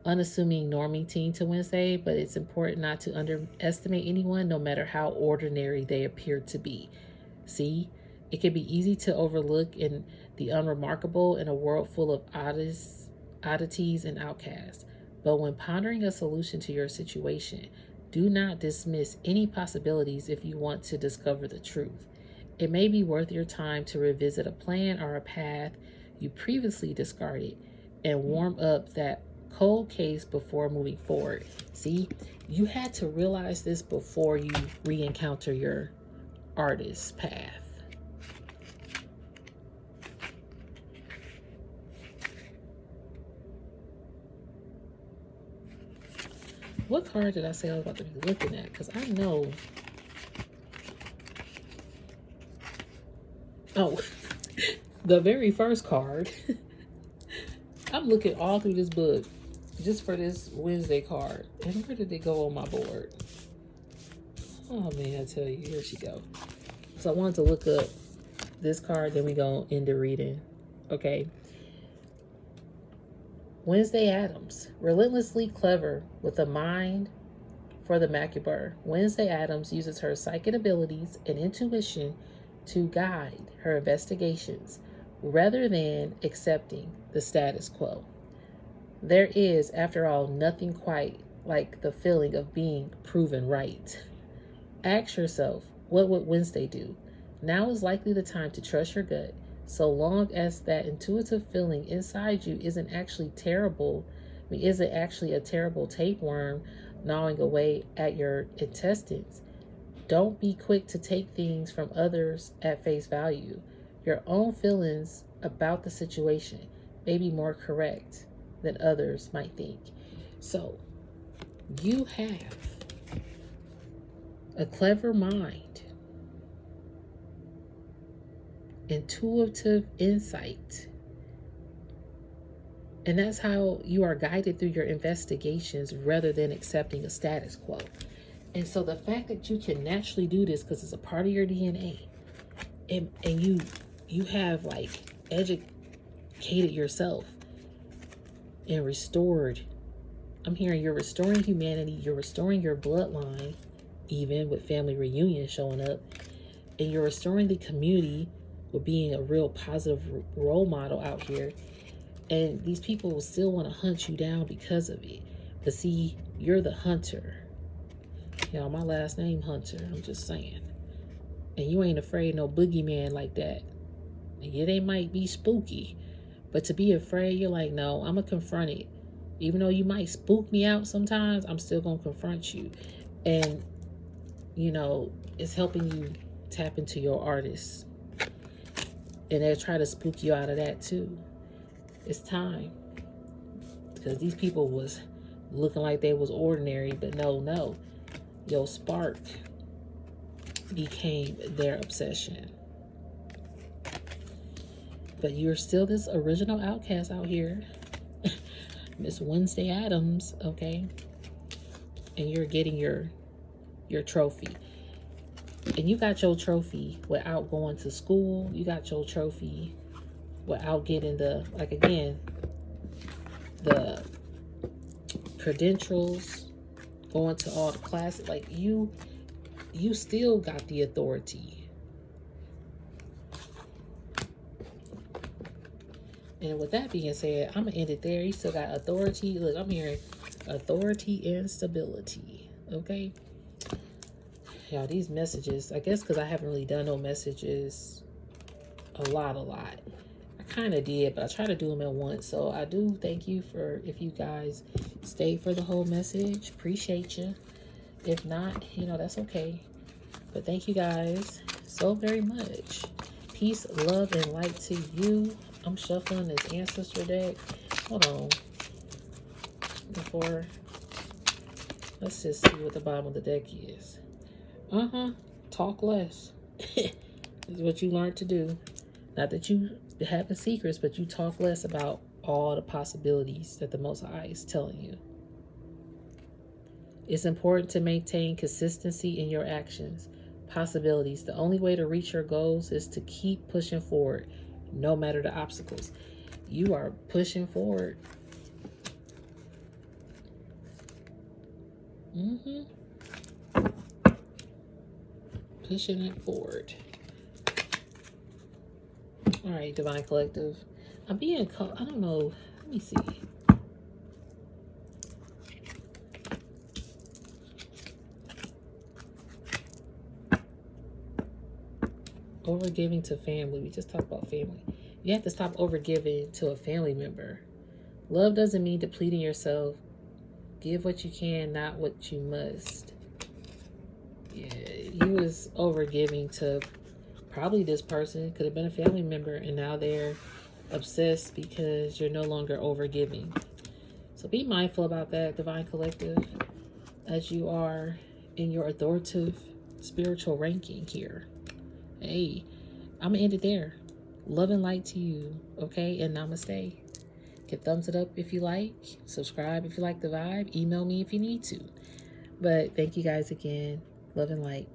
[SPEAKER 1] unassuming normie teen to Wednesday, but it's important not to underestimate anyone, no matter how ordinary they appear to be. See? It can be easy to overlook in the unremarkable in a world full of oddities and outcasts. But when pondering a solution to your situation, do not dismiss any possibilities if you want to discover the truth. It may be worth your time to revisit a plan or a path you previously discarded and warm up that cold case before moving forward. See, you had to realize this before you re-encounter your artist path. What card did I say I was about to be looking at? Because I know. Oh, the very first card. I'm looking all through this book just for this Wednesday card. And where did it go on my board? Oh man, I tell you, here she go. So I wanted to look up this card, then we go into reading. Okay. Wednesday Addams, relentlessly clever with a mind for the macabre. Wednesday Addams uses her psychic abilities and intuition to guide her investigations rather than accepting the status quo. There is, after all, nothing quite like the feeling of being proven right. Ask yourself, what would Wednesday do? Now is likely the time to trust your gut, so long as that intuitive feeling inside you isn't actually terrible. Isn't actually a terrible tapeworm gnawing away at your intestines. Don't be quick to take things from others at face value. Your own feelings about the situation may be more correct than others might think. So, you have a clever mind, intuitive insight, and that's how you are guided through your investigations rather than accepting a status quo. And so the fact that you can naturally do this because it's a part of your DNA, and you have like educated yourself and restored. I'm hearing you're restoring humanity, you're restoring your bloodline, even with family reunions showing up, and you're restoring the community with being a real positive role model out here. And these people will still want to hunt you down because of it. But see, you're the hunter. Y'all, my last name Hunter, I'm just saying. And you ain't afraid no boogeyman like that. Yeah, they might be spooky, but to be afraid, you're like, no, I'm going to confront it. Even though you might spook me out sometimes, I'm still going to confront you. And, you know, it's helping you tap into your artists. And they'll try to spook you out of that too. It's time. Because these people was looking like they was ordinary, but no. Your spark became their obsession. But you're still this original outcast out here. Miss Wednesday Addams, okay? And you're getting your trophy. And you got your trophy without going to school. You got your trophy without getting the credentials, going to all the classes. Like you still got the authority. And with that being said, I'm going to end it there. You still got authority. Look, I'm hearing authority and stability. Okay? Y'all, these messages, I guess because I haven't really done no messages a lot. I kind of did, but I try to do them at once. So I do thank you for, if you guys stayed for the whole message. Appreciate you. If not, you know, that's okay. But thank you guys so very much. Peace, love, and light to you. I'm shuffling this ancestor deck. Hold on. Let's just see what the bottom of the deck is. Talk less. This is what you learned to do. Not that you have the secrets, but you talk less about all the possibilities that the Most High is telling you. It's important to maintain consistency in your actions. Possibilities. The only way to reach your goals is to keep pushing forward, no matter the obstacles. You are pushing forward. Pushing it forward. All right, Divine Collective. I don't know. Let me see. Overgiving to family. We just talked about family. You have to stop overgiving to a family member. Love doesn't mean depleting yourself. Give what you can, not what you must. Yeah, you was overgiving to probably this person. Could have been a family member, and now they're obsessed because you're no longer overgiving. So be mindful about that, Divine Collective, as you are in your authoritative spiritual ranking here. Hey, I'm going to end it there. Love and light to you, okay? And namaste. Give thumbs it up if you like. Subscribe if you like the vibe. Email me if you need to. But thank you guys again. Love and light.